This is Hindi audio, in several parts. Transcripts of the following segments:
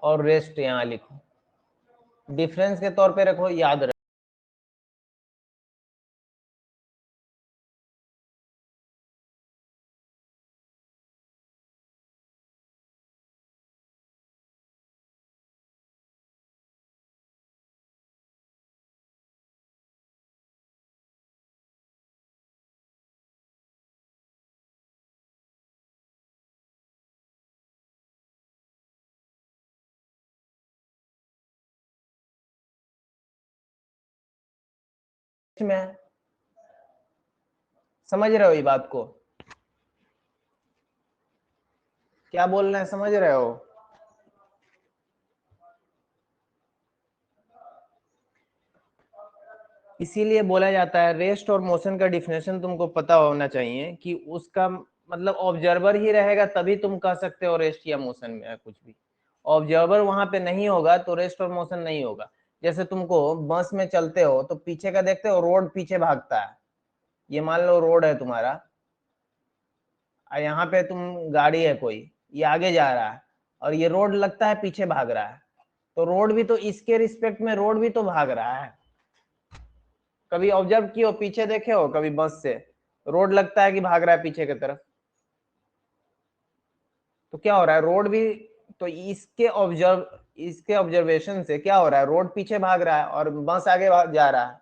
और रेस्ट यहाँ लिखो, डिफरेंस के तौर पे रखो, याद रखो। में समझ रहे हो ये बात को, क्या बोल रहे हैं, समझ रहे हो? इसीलिए बोला जाता है रेस्ट और मोशन का डिफिनेशन तुमको पता होना चाहिए कि उसका मतलब ऑब्जर्वर ही रहेगा तभी तुम कह सकते हो रेस्ट या मोशन में है कुछ भी। ऑब्जर्वर वहां पे नहीं होगा तो रेस्ट और मोशन नहीं होगा। जैसे तुमको बस में चलते हो तो पीछे का देखते हो, रोड पीछे भागता है। ये मान लो रोड है तुम्हारा, यहाँ पे तुम गाड़ी है कोई, ये आगे जा रहा है और ये रोड लगता है पीछे भाग रहा है, तो रोड भी तो इसके रिस्पेक्ट में रोड भी तो भाग रहा है। कभी ऑब्जर्व किए हो, पीछे देखे हो कभी बस से, रोड लगता है कि भाग रहा है पीछे की तरफ, तो क्या हो रहा है, रोड भी तो इसके ऑब्जर्वेशन से क्या हो रहा है, रोड पीछे भाग रहा है और बस आगे जा रहा है,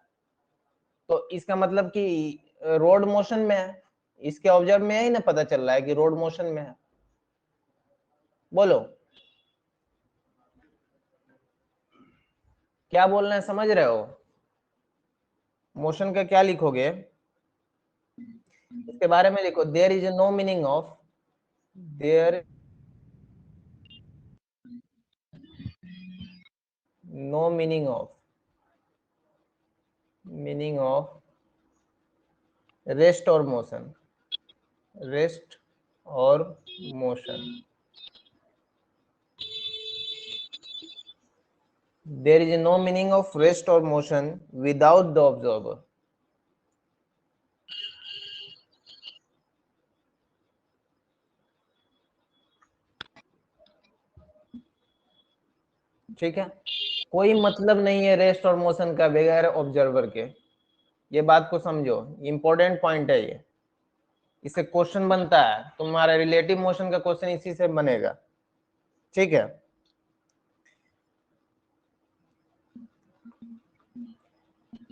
तो इसका मतलब कि रोड मोशन में है। इसके ऑब्जर्व में ही ना पता चल रहा है कि रोड मोशन में है। बोलो क्या बोल रहे हैं, समझ रहे हो? मोशन का क्या लिखोगे, इसके बारे में लिखो, there is no meaning of, there no meaning of rest और मोशन, रेस्ट और motion, there is no meaning of rest or motion without the observer। ठीक है, कोई मतलब नहीं है रेस्ट और मोशन का बगैर ऑब्जर्वर के, ये बात को समझो, इंपॉर्टेंट पॉइंट है ये। इससे क्वेश्चन बनता है, तुम्हारा रिलेटिव मोशन का क्वेश्चन इसी से बनेगा। ठीक है,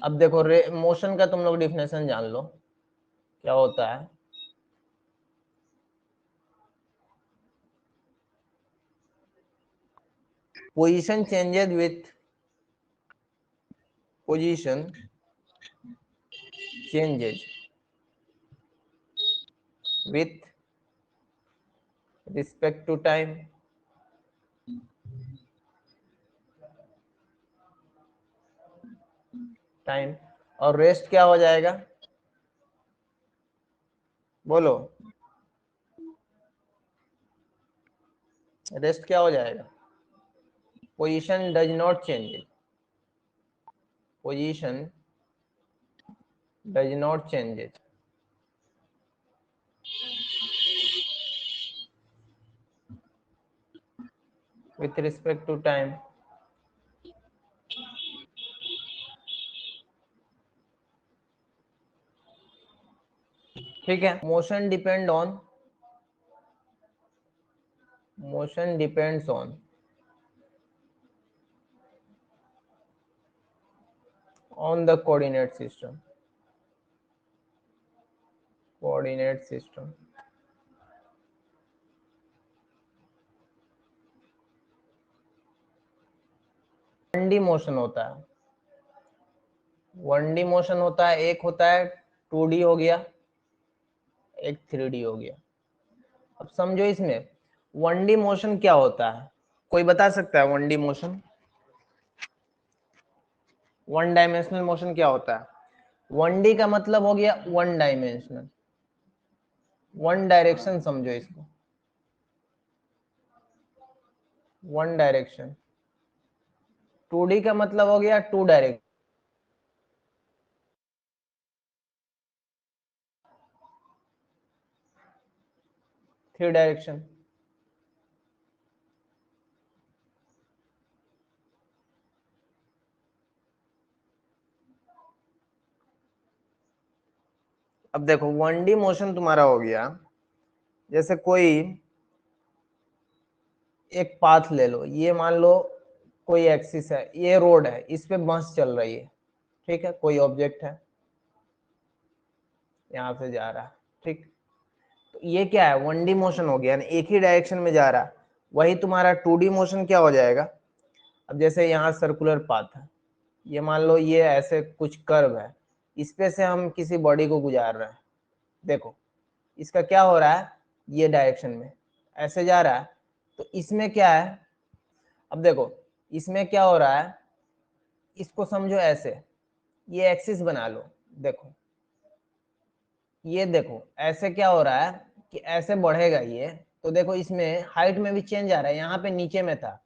अब देखो मोशन का तुम लोग डिफिनेशन जान लो क्या होता है। Position changes with position changes with respect to time, और रेस्ट क्या हो जाएगा, बोलो रेस्ट क्या हो जाएगा, position does not change, position does not change with respect to time. ठीक है, motion depends on the coordinate system. One D motion होता है, वन डी मोशन होता है, एक होता है 2D हो गया, एक 3D हो गया। अब समझो इसमें वन डी मोशन क्या होता है, कोई बता सकता है one D motion, one dimensional motion क्या होता है? वन डी का मतलब हो गया वन डायमेंशनल, वन डायरेक्शन, समझो इसको वन डायरेक्शन। 2D का मतलब हो गया टू डायरेक्शन, थ्री डायरेक्शन। अब देखो 1D मोशन तुम्हारा हो गया, जैसे कोई एक पाथ ले लो, ये मान लो कोई एक्सिस है, ये रोड है, इस पे बस चल रही है, ठीक है, कोई ऑब्जेक्ट है यहाँ से जा रहा है, ठीक। तो ये क्या है, 1D मोशन हो गया, एक ही डायरेक्शन में जा रहा है। वही तुम्हारा 2D मोशन क्या हो जाएगा, अब जैसे यहाँ सर्कुलर पाथ है, ये मान लो ये ऐसे कुछ कर्व है, इस पे से हम किसी बॉडी को गुजार रहे हैं, देखो इसका क्या हो रहा है, ये डायरेक्शन में ऐसे जा रहा है। तो इसमें क्या है, अब देखो इसमें क्या हो रहा है, इसको समझो ऐसे, ये एक्सिस बना लो, देखो ये देखो ऐसे क्या हो रहा है कि ऐसे बढ़ेगा ये, तो देखो इसमें हाइट में भी चेंज आ रहा है, यहाँ पे नीचे में था,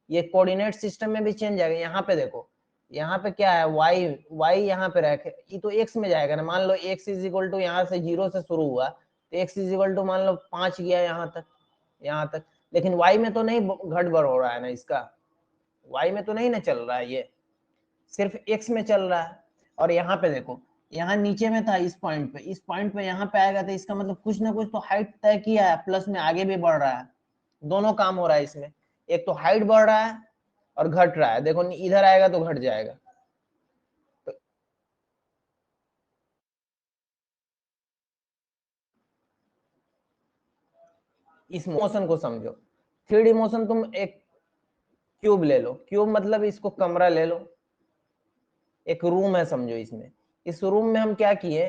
ये कोऑर्डिनेट सिस्टम में भी चेंज आएगा, यहाँ पे देखो, यहाँ पे क्या है, वाई यहाँ पे रखे, ये तो एक्स में जाएगा ना, मान लो एक्स इज इक्वल टू, यहाँ से 0 से शुरू हुआ तो एक्स इज इक्वल टू मान लो 5 गया यहाँ तक, लेकिन वाई में तो नहीं घट बढ़ हो रहा है ना इसका, वाई में तो नहीं ना चल रहा है, ये सिर्फ एक्स में चल रहा है। और यहाँ पे देखो, यहाँ नीचे में था, इस पॉइंट पे यहाँ पे आएगा, तो इसका मतलब कुछ ना कुछ तो हाइट तय किया है, प्लस में आगे भी बढ़ रहा है, दोनों काम हो रहा है इसमें, एक तो हाइट बढ़ रहा है और घट रहा है, देखो इधर आएगा तो घट जाएगा। तो इस मोशन को समझो, 3D मोशन, तुम एक क्यूब ले लो, क्यूब मतलब इसको कमरा ले लो, एक रूम है समझो, इसमें इस रूम में हम क्या किए,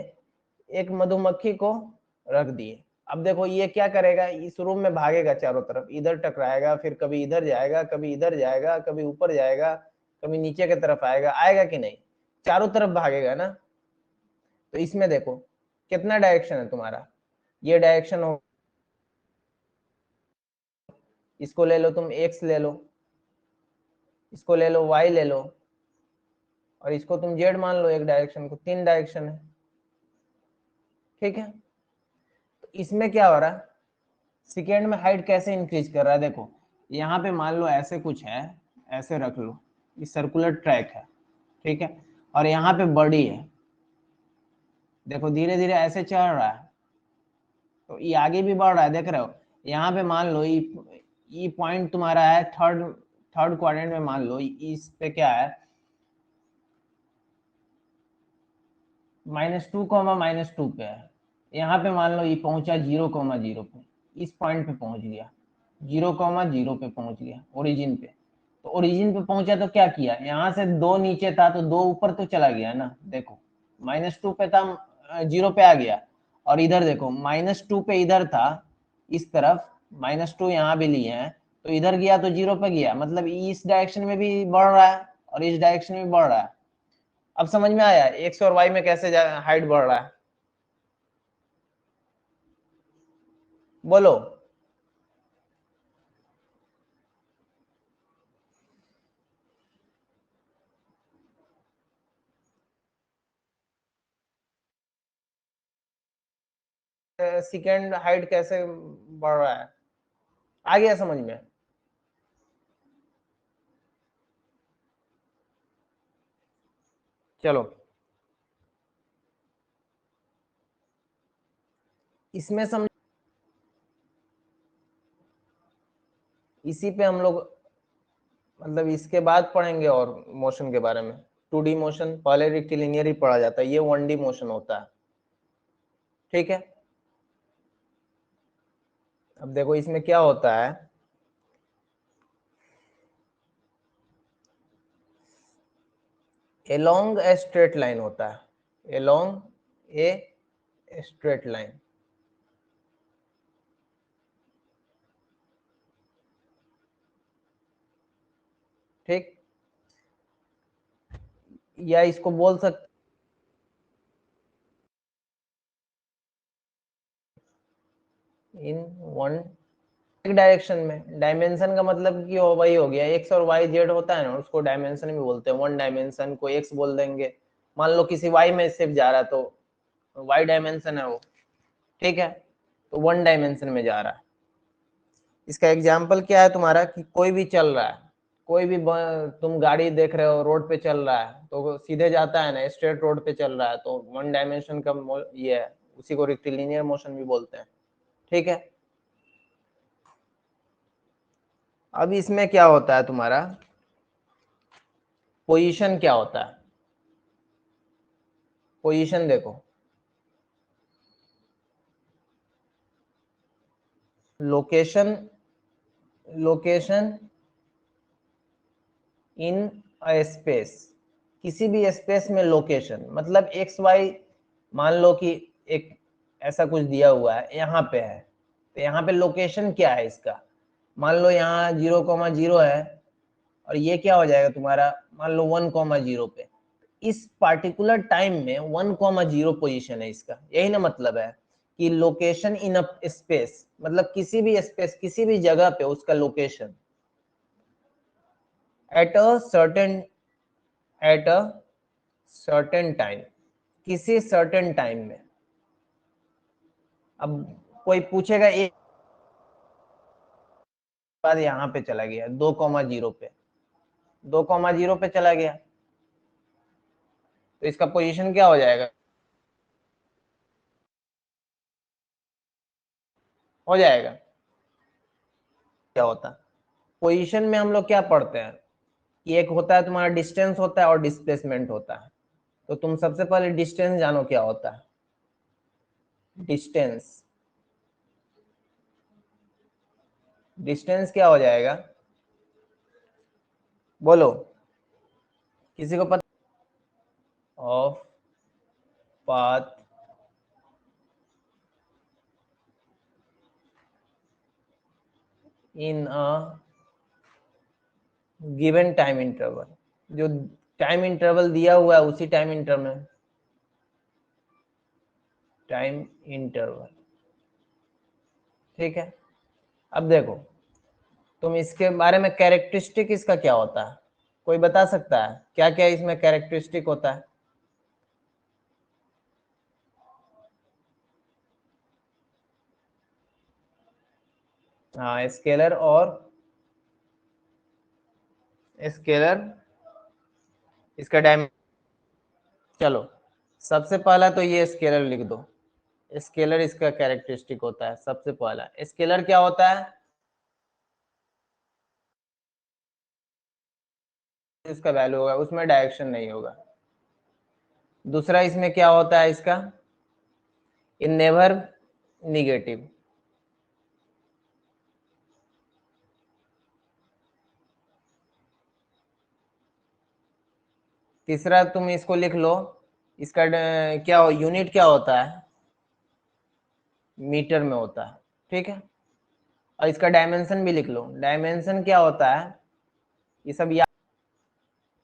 एक मधुमक्खी को रख दिए। अब देखो ये क्या करेगा, इस रूम में भागेगा चारों तरफ, इधर टकराएगा, फिर कभी इधर जाएगा, कभी इधर जाएगा, कभी ऊपर जाएगा, कभी नीचे की तरफ आएगा, आएगा कि नहीं, चारों तरफ भागेगा ना। तो इसमें देखो कितना डायरेक्शन है तुम्हारा, ये डायरेक्शन हो, इसको ले लो तुम एक्स ले लो, इसको ले लो वाई ले लो, और इसको तुम जेड मान लो, एक डायरेक्शन को, 3 डायरेक्शन है, ठीक है। तो इसमें क्या हो रहा है, सेकेंड में हाइट कैसे इंक्रीज कर रहा है, देखो यहाँ पे मान लो ऐसे कुछ है, ऐसे रख लो, ये सर्कुलर ट्रैक है, ठीक है, और यहाँ पे बॉडी है, देखो धीरे धीरे ऐसे चल रहा है, तो ये आगे भी बढ़ रहा है, देख रहे हो, यहाँ पे मान लो ये पॉइंट तुम्हारा है थर्ड थर्ड क्वाड्रेंट में, मान लो इस पे क्या है, -2 पे है, यहाँ पे मान लो ये पहुंचा 0,0 पे, इस पॉइंट पे पहुंच गया, 0,0 पे पहुंच गया ओरिजिन पे। तो ओरिजिन पे पहुंचा तो क्या किया, यहाँ से 2 नीचे था तो 2 ऊपर तो चला गया ना, देखो -2 पे था, 0 पे आ गया, और इधर देखो -2 पे इधर था, इस तरफ -2 यहाँ भी लिए हैं, तो इधर गया तो 0 पे गया, मतलब इस डायरेक्शन में भी बढ़ रहा है और इस डायरेक्शन में भी बढ़ रहा है। अब समझ में आया एक्स और वाई में कैसे हाइट बढ़ रहा है, बोलो। सेकेंड हाइट कैसे बढ़ रहा है, आ गया समझ में। चलो इसमें समझ, इसी पे हम लोग मतलब इसके बाद पढ़ेंगे और मोशन के बारे में। 2D मोशन पहले रेक्टिलिनियर ही पढ़ा जाता है, ये 1D मोशन होता है, ठीक है। अब देखो इसमें क्या होता है, एलोंग ए स्ट्रेट लाइन होता है, एलोंग ए स्ट्रेट लाइन, ठीक, या इसको बोल सकते इन वन एक डायरेक्शन में, डायमेंशन का मतलब कि वो वही हो गया, एक्स और वाई जेड होता है ना, उसको डायमेंशन भी बोलते हैं, वन डायमेंशन को एक्स बोल देंगे, मान लो किसी वाई में सिर्फ जा रहा है तो वाई डायमेंशन है वो, ठीक है, तो वन डायमेंशन में जा रहा है। इसका एग्जाम्पल क्या है तुम्हारा, कि कोई भी चल रहा है, कोई भी तुम गाड़ी देख रहे हो, रोड पे चल रहा है तो सीधे जाता है ना, स्ट्रेट रोड पे चल रहा है, तो वन डायमेंशन का ये है, उसी को रेक्टिलिनियर मोशन भी बोलते हैं, ठीक है। अब इसमें क्या होता है तुम्हारा, पोजीशन क्या होता है, पोजीशन देखो, location, location in a space, किसी भी स्पेस में लोकेशन, मतलब एक्स वाई, मान लो कि एक ऐसा कुछ दिया हुआ है, यहाँ पे है, तो यहाँ पे लोकेशन क्या है इसका, मान लो यहाँ 0,0 है, और ये क्या हो जाएगा तुम्हारा, मान लो 1,0 पे, इस पार्टिकुलर टाइम में 1,0 पोजीशन है इसका, यही ना मतलब है कि लोकेशन इन अ स्पेस, मतलब किसी भी स्पेस, किसी भी जगह पे उसका location at a certain time, किसी सर्टेन टाइम में। अब कोई पूछेगा एक बार यहाँ पे चला गया 2,0 पे, 2,0 पे चला गया, तो इसका पोजीशन क्या हो जाएगा, हो जाएगा, क्या होता है पोजीशन में हम लोग क्या पढ़ते हैं कि एक होता है तुम्हारा डिस्टेंस होता है और डिस्प्लेसमेंट होता है। तो तुम सबसे पहले डिस्टेंस जानो क्या होता है, डिस्टेंस, डिस्टेंस क्या हो जाएगा, बोलो, किसी को पता, of path in a given time interval, जो टाइम इंटरवल दिया हुआ है उसी टाइम इंटरवल, टाइम इंटरवल, ठीक है। अब देखो, तुम इसके बारे में कैरेक्टरिस्टिक इसका क्या होता है, कोई बता सकता है क्या क्या इसमें कैरेक्टरिस्टिक होता है, हाँ स्केलर, और स्केलर इसका डायमेंशन, चलो सबसे पहला तो ये स्केलर लिख दो, स्केलर इसका कैरेक्टरिस्टिक होता है, सबसे पहला स्केलर क्या होता है, इसका वैल्यू होगा, उसमें डायरेक्शन नहीं होगा। दूसरा इसमें क्या होता है इसका, इन नेवर निगेटिव, तीसरा तुम इसको लिख लो, इसका क्या हो, यूनिट क्या होता है, मीटर में होता है, ठीक है। और इसका डायमेंशन भी लिख लो, डायमेंशन क्या होता है, ये सब याद,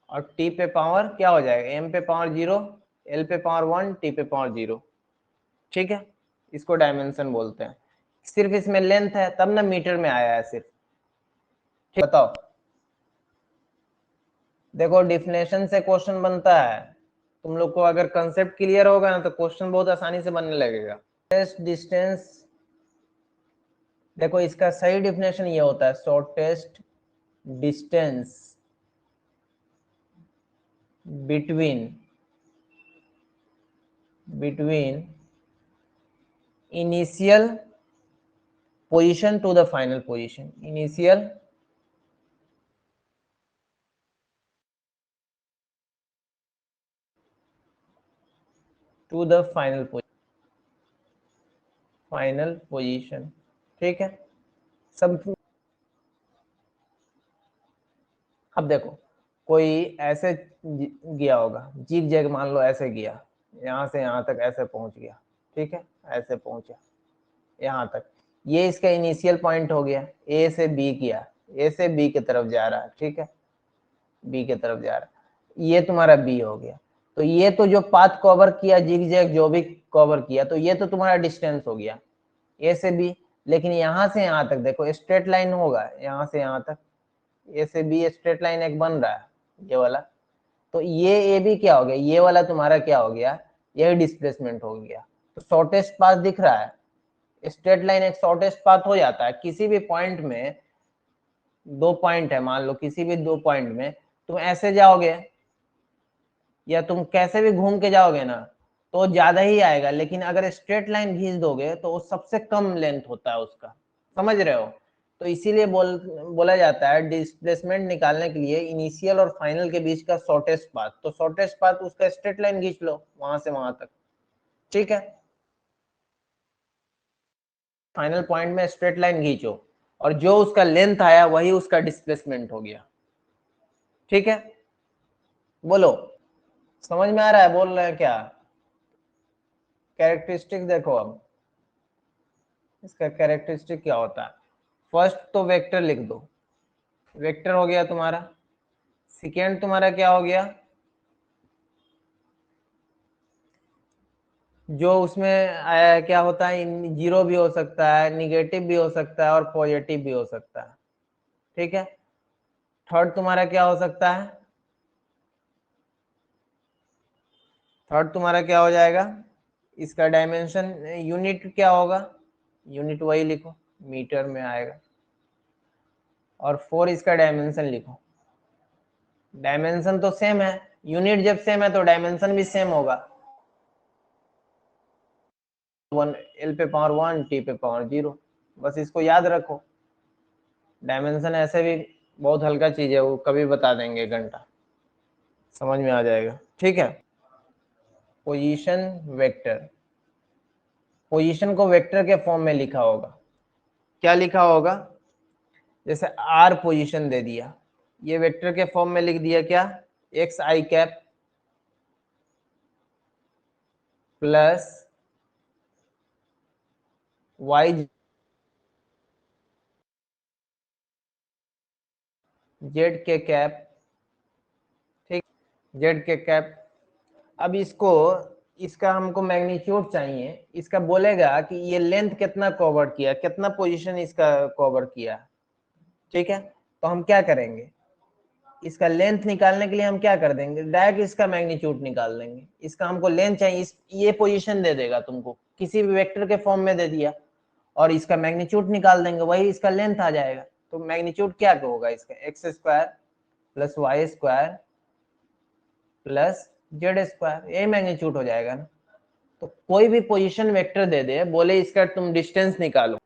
और टी पे पावर क्या हो जाएगा, एम पे पावर 0, एल पे पावर 1, टी पे पावर 0, ठीक है। इसको डायमेंशन बोलते हैं। सिर्फ इसमें लेंथ है तब ना मीटर में आया है सिर्फ, ठीक, बताओ। देखो डिफिनेशन से क्वेश्चन बनता है, तुम लोग को अगर कंसेप्ट क्लियर होगा ना तो क्वेश्चन बहुत आसानी से बनने लगेगा। शॉर्टेस्ट डिस्टेंस, देखो इसका सही डिफिनेशन ये होता है, shortest distance between initial position to the final position, initial to the final position, ठीक है सब। अब देखो कोई ऐसे गया होगा, जिग जैग मान लो ऐसे गया, यहाँ से यहाँ तक ऐसे पहुंच गया, ठीक है, ऐसे पहुंचा यहाँ तक, ये इसका इनिशियल पॉइंट हो गया, ए से बी किया, ए से बी की तरफ जा रहा है, ठीक है, बी की तरफ जा रहा है, ये तुम्हारा बी हो गया। तो ये तो जो पाथ कवर किया, जिग जैग जो भी कवर किया, तो ये तो तुम्हारा डिस्टेंस हो गया ए से बी। लेकिन यहाँ से यहाँ तक देखो स्ट्रेट लाइन होगा, यहाँ से यहाँ तक ए से बी स्ट्रेट लाइन एक बन रहा है, ये वाला, तो ये ए बी क्या हो गया, ये वाला तुम्हारा क्या हो गया, यही डिस्प्लेसमेंट हो गया। तो शॉर्टेस्ट पाथ दिख रहा है, स्ट्रेट लाइन एक शॉर्टेस्ट पाथ हो जाता है किसी भी पॉइंट में, दो पॉइंट है मान लो, किसी भी दो पॉइंट में तुम ऐसे जाओगे या तुम कैसे भी घूम के जाओगे ना, तो ज्यादा ही आएगा, लेकिन अगर स्ट्रेट लाइन खींच दोगे तो वो सबसे कम लेंथ होता है उसका, समझ रहे हो। तो इसीलिए बोला जाता है डिस्प्लेसमेंट निकालने के लिए इनिशियल और फाइनल के बीच का शॉर्टेस्ट पाथ, तो शॉर्टेस्ट पाथ उसका स्ट्रेट लाइन खींच लो वहां से वहां तक, ठीक है। फाइनल पॉइंट में स्ट्रेट लाइन खींचो और जो उसका लेंथ आया वही उसका डिस्प्लेसमेंट हो गया, ठीक है। बोलो, समझ में आ रहा है, बोल रहे हैं क्या। कैरेक्टरिस्टिक देखो, अब इसका कैरेक्टरिस्टिक क्या होता है। फर्स्ट तो वेक्टर लिख दो, वेक्टर हो गया तुम्हारा। सेकेंड तुम्हारा क्या हो गया, जो उसमें आया क्या होता है, जीरो भी हो सकता है, निगेटिव भी हो सकता है और पॉजिटिव भी हो सकता है, ठीक है। थर्ड तुम्हारा क्या हो सकता है, थर्ड तुम्हारा क्या हो जाएगा, इसका डायमेंशन यूनिट क्या होगा, यूनिट वही लिखो, मीटर में आएगा। और 4 इसका डायमेंशन लिखो, डायमेंशन तो सेम है, यूनिट जब सेम है तो डायमेंशन भी सेम होगा। 1 L पे पावर 1, T पे पावर 0, बस इसको याद रखो। डायमेंशन ऐसे भी बहुत हल्का चीज है, वो कभी बता देंगे घंटा, समझ में आ जाएगा, ठीक है। पोजीशन वेक्टर, पोजीशन को वेक्टर के फॉर्म में लिखा होगा, क्या लिखा होगा, जैसे आर पोजीशन दे दिया, ये वेक्टर के फॉर्म में लिख दिया क्या, एक्स आई कैप प्लस वाई जेड के कैप, ठीक, जेड के कैप। अब इसको, इसका हमको मैग्नीट्यूड चाहिए, इसका बोलेगा कि ये लेंथ कितना कवर किया, कितना पोजीशन इसका कवर किया, ठीक है। तो हम क्या करेंगे, इसका लेंथ निकालने के लिए हम क्या कर देंगे, डायरेक्ट इसका मैग्नीट्यूड निकाल देंगे। इसका हमको लेंथ चाहिए, ये पोजीशन दे देगा तुमको, किसी भी वेक्टर के फॉर्म में दे दिया, और इसका मैग्नीट्यूड निकाल देंगे, वही इसका लेंथ आ जाएगा। तो मैग्नीट्यूड क्या होगा इसका, x square plus y square plus z square, यही मैग्नीट्यूड हो जाएगा ना। तो कोई भी पोजीशन वेक्टर दे दे, बोले इसका तुम डिस्टेंस निकालो,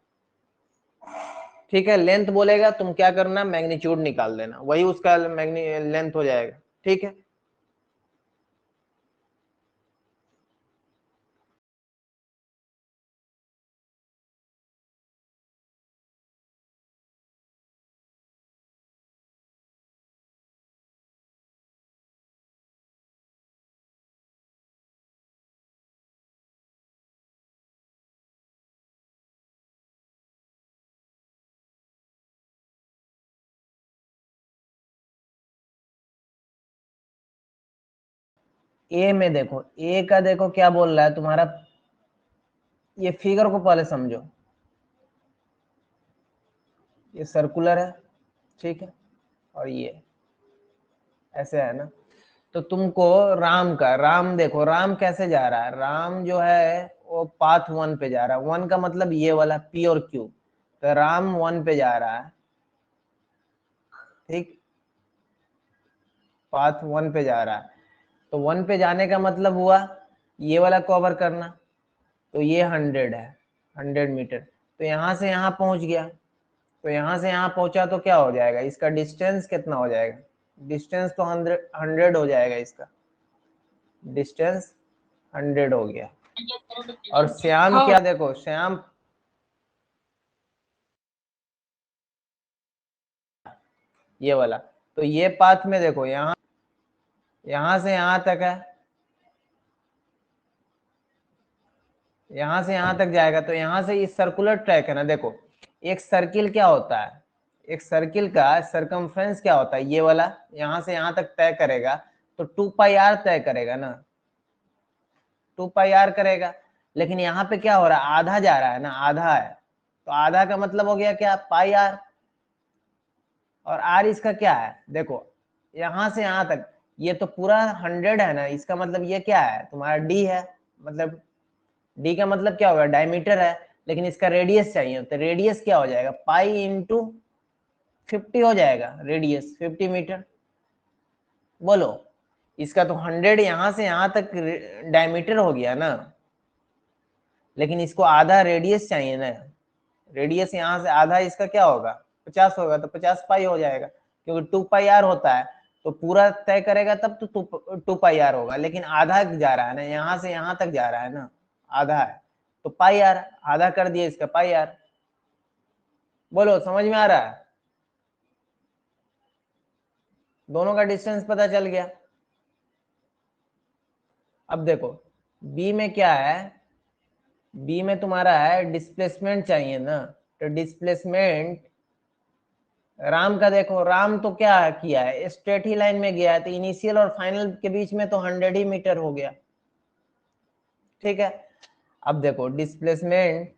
ठीक है, लेंथ बोलेगा, तुम क्या करना, मैग्नीट्यूड निकाल देना, वही उसका लेंथ हो जाएगा, ठीक है। ए में देखो, ए का देखो क्या बोल रहा है तुम्हारा, ये फिगर को पहले समझो, ये सर्कुलर है, ठीक है, और ये ऐसे है ना। तो तुमको राम का, राम देखो राम कैसे जा रहा है, राम जो है वो पाथ 1 पे जा रहा है, 1 का मतलब ये वाला पी और क्यू, तो राम 1 पे जा रहा है, ठीक, पाथ 1 पे जा रहा है। तो 1 पे जाने का मतलब हुआ ये वाला कवर करना, तो ये 100 है, 100 मीटर, तो यहाँ से यहाँ पहुंच गया, तो यहाँ से यहाँ पहुंचा तो क्या हो जाएगा, इसका डिस्टेंस कितना हो जाएगा, डिस्टेंस तो 100 हो जाएगा, इसका डिस्टेंस 100 हो गया। और श्याम क्या देखो, श्याम ये वाला, तो ये पाथ में देखो यहाँ, यहाँ से यहाँ तक है, यहाँ से यहाँ तक जाएगा, तो यहाँ से इस सर्कुलर ट्रैक है ना, देखो एक सर्किल क्या होता है, एक सर्किल का सरकमफ्रेंस क्या होता है, ये वाला यहाँ से यहाँ तक तय करेगा, तो 2πr तय करेगा ना, 2πr करेगा। लेकिन यहाँ पे क्या हो रहा है, आधा जा रहा है ना, आधा है, तो आधा का मतलब हो गया क्या, πr, और r इसका क्या है, देखो यहाँ से यहाँ तक, ये तो पूरा 100 है ना, इसका मतलब ये क्या है तुम्हारा d है, मतलब d का मतलब क्या होगा, डायमीटर है, लेकिन इसका रेडियस चाहिए, तो रेडियस क्या हो जाएगा, पाई इंटू 50 हो जाएगा, रेडियस 50 मीटर। बोलो, इसका तो 100 यहां से यहां तक डायमीटर हो गया ना, लेकिन इसको आधा रेडियस चाहिए ना। रेडियस यहां से आधा इसका क्या होगा, 50 होगा, तो 50 पाई हो जाएगा, क्योंकि 2 पाई आर होता है, तो पूरा तय करेगा तब तो 2 पाई आर होगा, लेकिन आधा जा रहा है ना, यहां से यहां तक जा रहा है ना, आधा है, तो पाई आर, आधा कर दिया इसका पाई आर। बोलो समझ में आ रहा है? दोनों का डिस्टेंस पता चल गया। अब देखो बी में क्या है, बी में तुम्हारा है डिस्प्लेसमेंट चाहिए ना, तो डिस्प्लेसमेंट राम का देखो, राम तो क्या किया है, स्ट्रेट ही लाइन में गया है, तो इनिशियल और फाइनल के बीच में तो 100 ही मीटर हो गया। ठीक है, अब देखो डिस्प्लेसमेंट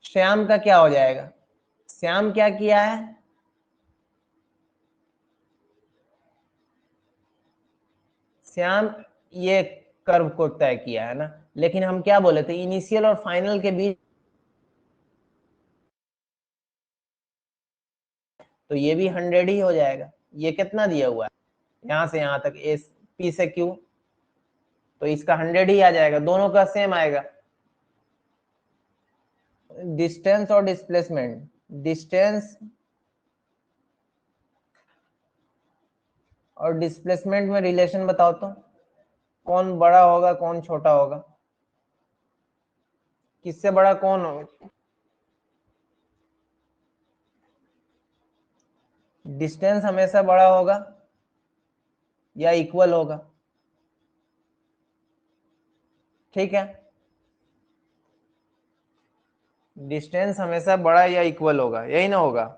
श्याम का क्या हो जाएगा, श्याम क्या किया है, श्याम ये कर्व को तय किया है ना, लेकिन हम क्या बोले थे, इनिशियल और फाइनल के बीच, तो ये भी 100 ही हो जाएगा। ये कितना दिया हुआ है, यहां से यहां तक एस पी से क्यू, तो इसका 100 ही आ जाएगा, दोनों का सेम आएगा। डिस्टेंस और डिस्प्लेसमेंट, डिस्टेंस और डिस्प्लेसमेंट में रिलेशन बताओ तो, कौन बड़ा होगा कौन छोटा होगा, किससे बड़ा कौन होगा? डिस्टेंस हमेशा बड़ा होगा या इक्वल होगा? ठीक है, डिस्टेंस हमेशा बड़ा या इक्वल होगा, यही ना होगा।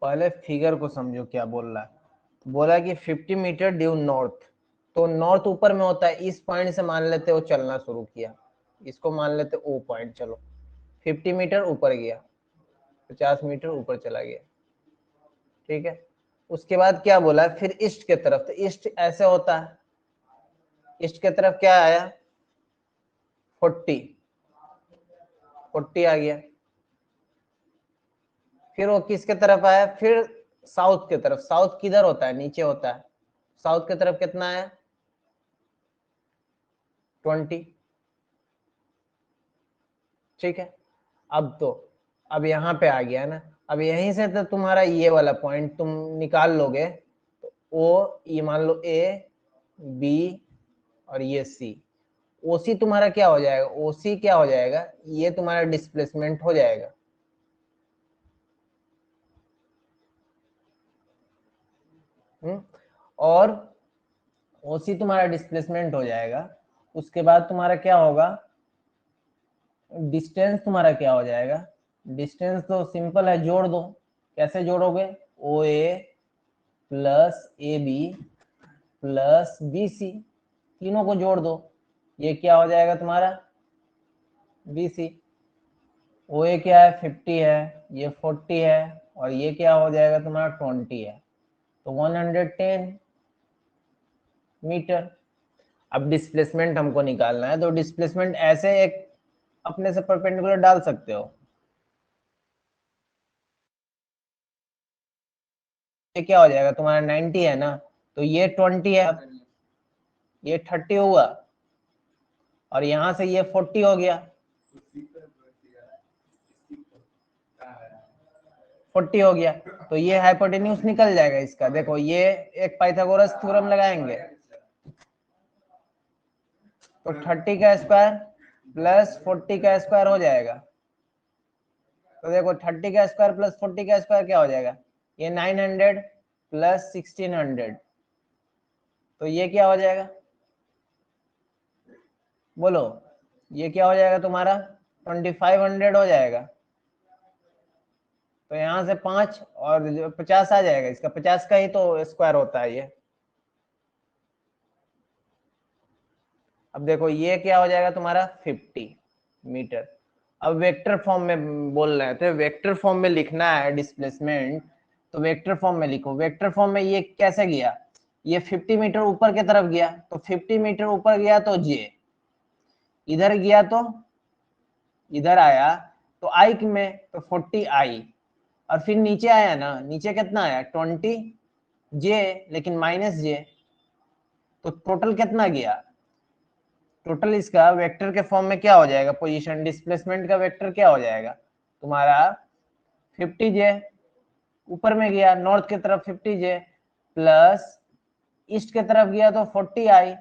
पहले फिगर को समझो क्या बोल रहा है, बोला कि 50 मीटर ड्यू नॉर्थ, तो नॉर्थ ऊपर में होता है, इस पॉइंट से मान लेते वो चलना शुरू किया, इसको मान लेते ओ पॉइंट, चलो 50 मीटर ऊपर गया, 50 मीटर ऊपर चला गया। ठीक है, उसके बाद क्या बोला, फिर ईस्ट के तरफ, तो ईस्ट ऐसे होता है, ईस्ट के तरफ क्या आया, 40, 40 आ गया। फिर वो किसके तरफ आया, फिर साउथ के तरफ, साउथ किधर होता है, नीचे होता है, साउथ के तरफ कितना है, 20। ठीक है, अब तो अब यहाँ पे आ गया ना, अब यहीं से तो तुम्हारा ये वाला पॉइंट तुम निकाल लोगे, तो ओ ये मान लो ए बी और ये सी, ओसी तुम्हारा क्या हो जाएगा, ओसी क्या हो जाएगा, ये तुम्हारा डिस्प्लेसमेंट हो जाएगा। और ओसी तुम्हारा डिस्प्लेसमेंट हो जाएगा, उसके बाद तुम्हारा क्या होगा, डिस्टेंस तुम्हारा क्या हो जाएगा, डिस्टेंस तो सिंपल है, जोड़ दो, कैसे जोड़ोगे, ओ A plus A B plus B C, तीनों को जोड़ दो, ये क्या हो जाएगा तुम्हारा, बी सी। ओ ए क्या है, 50 है, ये 40 है, और ये क्या हो जाएगा तुम्हारा 20 है, तो 110 मीटर। अब डिस्प्लेसमेंट हमको निकालना है, तो डिस्प्लेसमेंट ऐसे एक अपने से परपेंडिकुलर डाल सकते हो, ये क्या हो जाएगा तुम्हारा 90 है ना, तो ये 20 है, ये 30 हुआ, और यहां से ये 40 हो गया, 40 हो गया, तो ये हाइपोटेन्यूज निकल जाएगा इसका, देखो ये एक पाइथागोरस थ्योरम लगाएंगे, तो 30 का स्क्वायर प्लस 40 का स्क्वायर हो जाएगा, तो देखो 30 का स्क्वायर प्लस 40 का स्क्वायर क्या हो जाएगा, ये 900 प्लस 1600, तो ये क्या हो जाएगा, बोलो ये क्या हो जाएगा तुम्हारा 2500 हो जाएगा, तो यहाँ से 5 और 50 आ जाएगा, इसका 50 का ही तो स्क्वायर होता है ये। अब देखो ये क्या हो जाएगा तुम्हारा 50 मीटर। अब वेक्टर फॉर्म में बोल रहे थे, वेक्टर फॉर्म में लिखना है डिस्प्लेसमेंट, तो वेक्टर फॉर्म में लिखो। वेक्टर फॉर्म में ये कैसे गया, ये 50 मीटर ऊपर की तरफ गया, तो 50 मीटर ऊपर गया तो जे, इधर गया तो इधर आया तो आई में तो 40 आई, और फिर नीचे आया ना, नीचे कितना आया 20 जे, लेकिन माइनस जे, तो टोटल कितना गया, टोटल इसका वेक्टर के फॉर्म में क्या हो जाएगा, पोजीशन डिस्प्लेसमेंट का वेक्टर क्या हो जाएगा तुम्हारा 50 जे, ऊपर में गया नॉर्थ की तरफ 50 जे, प्लस ईस्ट की तरफ गया तो 40 आई।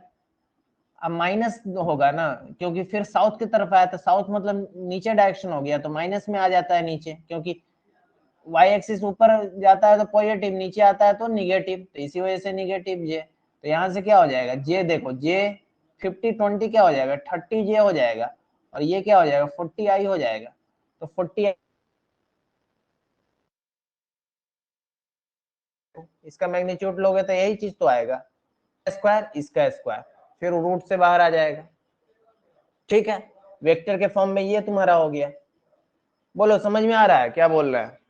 अब माइनस होगा ना, क्योंकि फिर साउथ की तरफ आया, तो साउथ मतलब नीचे डायरेक्शन हो गया, तो माइनस में आ जाता है नीचे, क्योंकि वाई एक्सिस ऊपर जाता है तो पॉजिटिव, नीचे आता है तो निगेटिव, तो इसी वजह से निगेटिव जे। तो यहाँ से क्या हो जाएगा जे, देखो जे 50-20 क्या हो जाएगा 30 जे हो जाएगा, और ये क्या हो जाएगा 40 आई हो जाएगा, तो 40 इसका मैग्नीट्यूड लोगे तो यही चीज तो आएगा, स्क्वायर इसका स्क्वायर, फिर रूट से बाहर आ जाएगा। ठीक है, वेक्टर के फॉर्म में ये तुम्हारा हो गया। बोलो समझ में आ रहा है क्या बोल रहा है।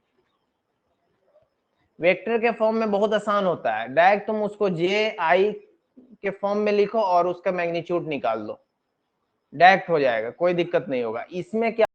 वेक्टर के फॉर्म में बहुत आसान होता है, डायरेक्ट तुम उसको जे आई के फॉर्म में लिखो और उसका मैग्नीट्यूड निकाल दो, डायरेक्ट हो जाएगा, कोई दिक्कत नहीं होगा। इसमें क्या